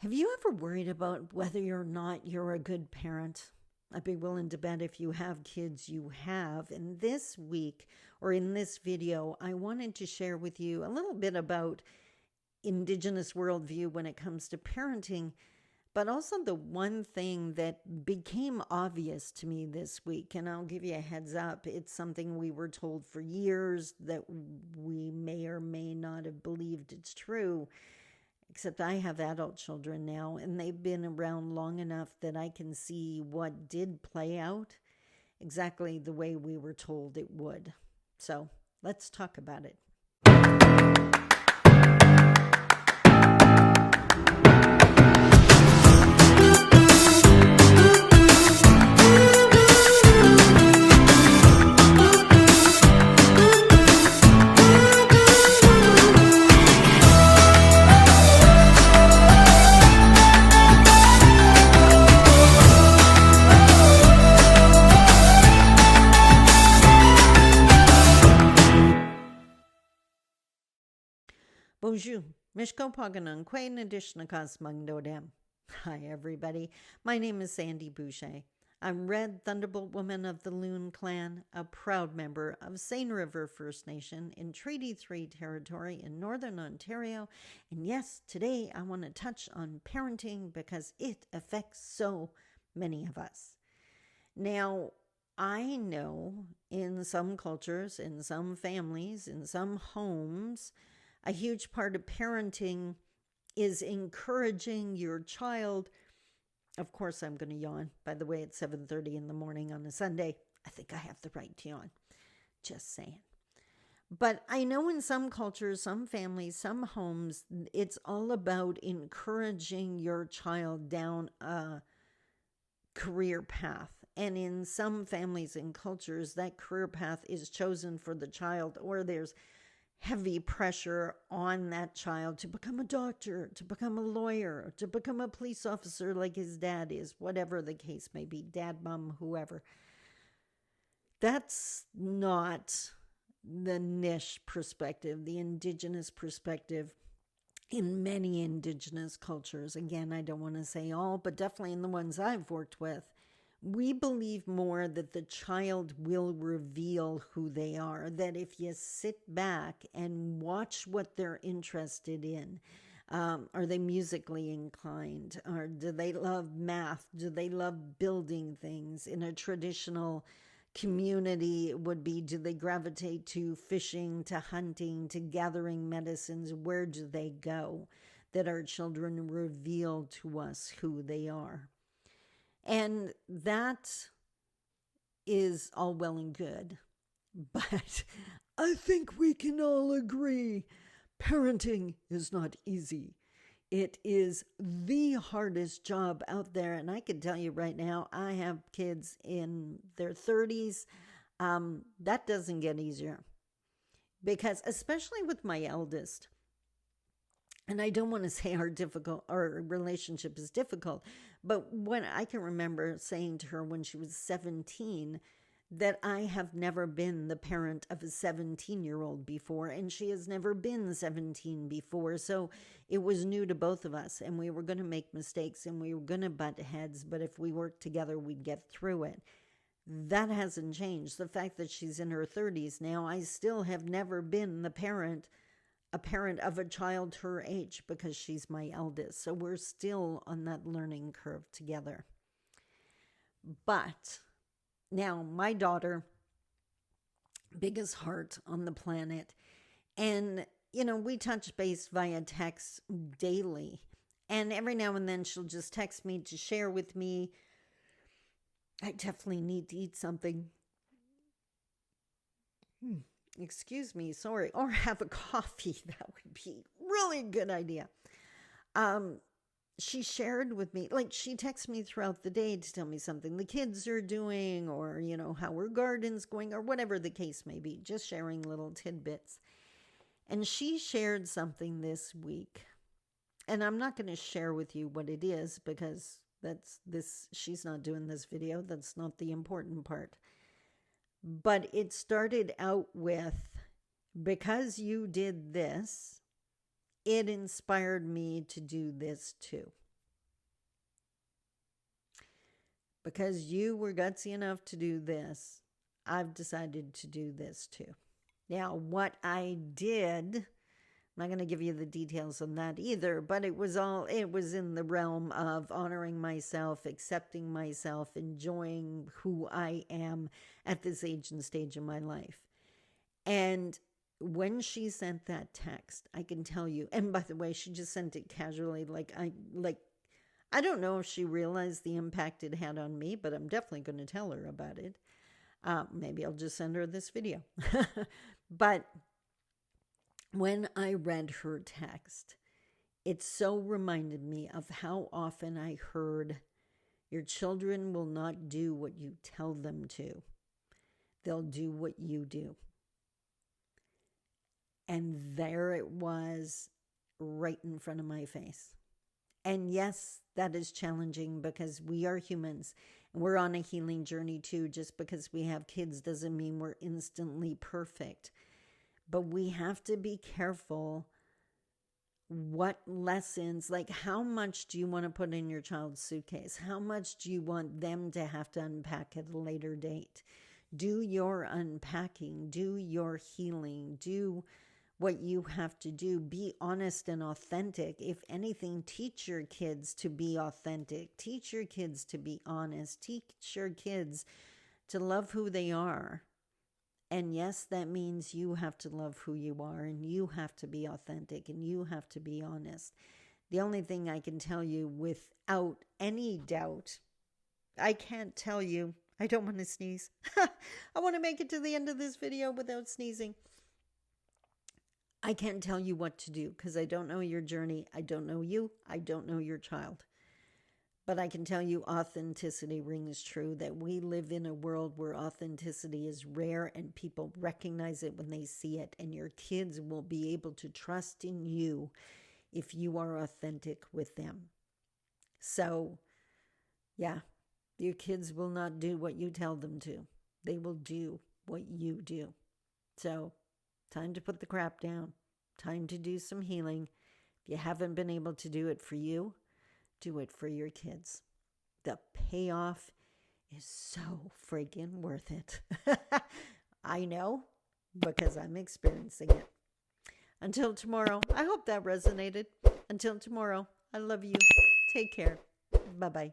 Have you ever worried about whether or not you're a good parent? I'd be willing to bet if you have kids, you have. And this week, or in this video, I wanted to share with you a little bit about Indigenous worldview when it comes to parenting, but also the one thing that became obvious to me this week. And I'll give you a heads up, it's something we were told for years that we may or may not have believed it's true. Except I have adult children now, and they've been around long enough that I can see what did play out exactly the way we were told it would. So let's talk about it. Bonjour, Mishko Paganan, Quain Adishnakas Mangdodem. Hi, everybody. My name is Sandy Boucher. I'm Red Thunderbolt Woman of the Loon Clan, a proud member of Seine River First Nation in Treaty 3 territory in Northern Ontario. And yes, today I want to touch on parenting because it affects so many of us. Now, I know in some cultures, in some families, in some homes, a huge part of parenting is encouraging your child. Of course, I'm going to yawn. By the way, it's 7:30 in the morning on a Sunday. I think I have the right to yawn. Just saying. But I know in some cultures, some families, some homes, it's all about encouraging your child down a career path. And in some families and cultures, that career path is chosen for the child, or there's heavy pressure on that child to become a doctor, to become a lawyer, to become a police officer like his dad is, whatever the case may be, dad, mom, whoever. That's not the niche perspective, the Indigenous perspective in many Indigenous cultures. Again, I don't want to say all, but definitely in the ones I've worked with. We believe more that the child will reveal who they are, that if you sit back and watch what they're interested in, are they musically inclined? Or do they love math? Do they love building things? In a traditional community, it would be, do they gravitate to fishing, to hunting, to gathering medicines? Where do they go? That our children reveal to us who they are. And that is all well and good, but I think we can all agree parenting is not easy. It is the hardest job out there, and I can tell you right now, I have kids in their 30s. That doesn't get easier because, especially with my eldest, and I don't want to say our relationship is difficult, but when I can remember saying to her when she was 17 that I have never been the parent of a 17-year-old before, and she has never been 17 before. So it was new to both of us, and we were going to make mistakes and we were going to butt heads, but if we worked together, we'd get through it. That hasn't changed. The fact that she's in her 30s now, I still have never been a parent of a child her age because she's my eldest. So we're still on that learning curve together. But now my daughter, biggest heart on the planet. And, we touch base via text daily. And every now and then she'll just text me to share with me, I definitely need to eat something. Excuse me, sorry, or have a coffee. That would be really a good idea. She shared with me, like she texts me throughout the day to tell me something the kids are doing, or, how her garden's going, or whatever the case may be, just sharing little tidbits. And she shared something this week, and I'm not going to share with you what it is because she's not doing this video. That's not the important part. But it started out with, because you did this, it inspired me to do this too. because you were gutsy enough to do this, I've decided to do this too. Now, what I did, I'm not going to give you the details on that either, but it was in the realm of honoring myself, accepting myself, enjoying who I am at this age and stage of my life. And when she sent that text, I can tell you, and by the way, she just sent it casually, I don't know if she realized the impact it had on me, but I'm definitely going to tell her about it. Maybe I'll just send her this video. But when I read her text, it so reminded me of how often I heard, your children will not do what you tell them to. They'll do what you do. And there it was, right in front of my face. And yes, that is challenging because we are humans and we're on a healing journey too. Just because we have kids doesn't mean we're instantly perfect. But we have to be careful what lessons, like how much do you want to put in your child's suitcase? How much do you want them to have to unpack at a later date? Do your unpacking, do your healing, do what you have to do. Be honest and authentic. If anything, teach your kids to be authentic. Teach your kids to be honest. Teach your kids to love who they are. And yes, that means you have to love who you are, and you have to be authentic, and you have to be honest. The only thing I can tell you without any doubt, I can't tell you, I don't want to sneeze. I want to make it to the end of this video without sneezing. I can't tell you what to do because I don't know your journey. I don't know you. I don't know your child. But I can tell you authenticity rings true, that we live in a world where authenticity is rare and people recognize it when they see it. And your kids will be able to trust in you if you are authentic with them. So, yeah, your kids will not do what you tell them to. They will do what you do. So, time to put the crap down. Time to do some healing. If you haven't been able to do it for you, do it for your kids. The payoff is so freaking worth it. I know, because I'm experiencing it. Until tomorrow, I hope that resonated. Until tomorrow, I love you. Take care. Bye-bye.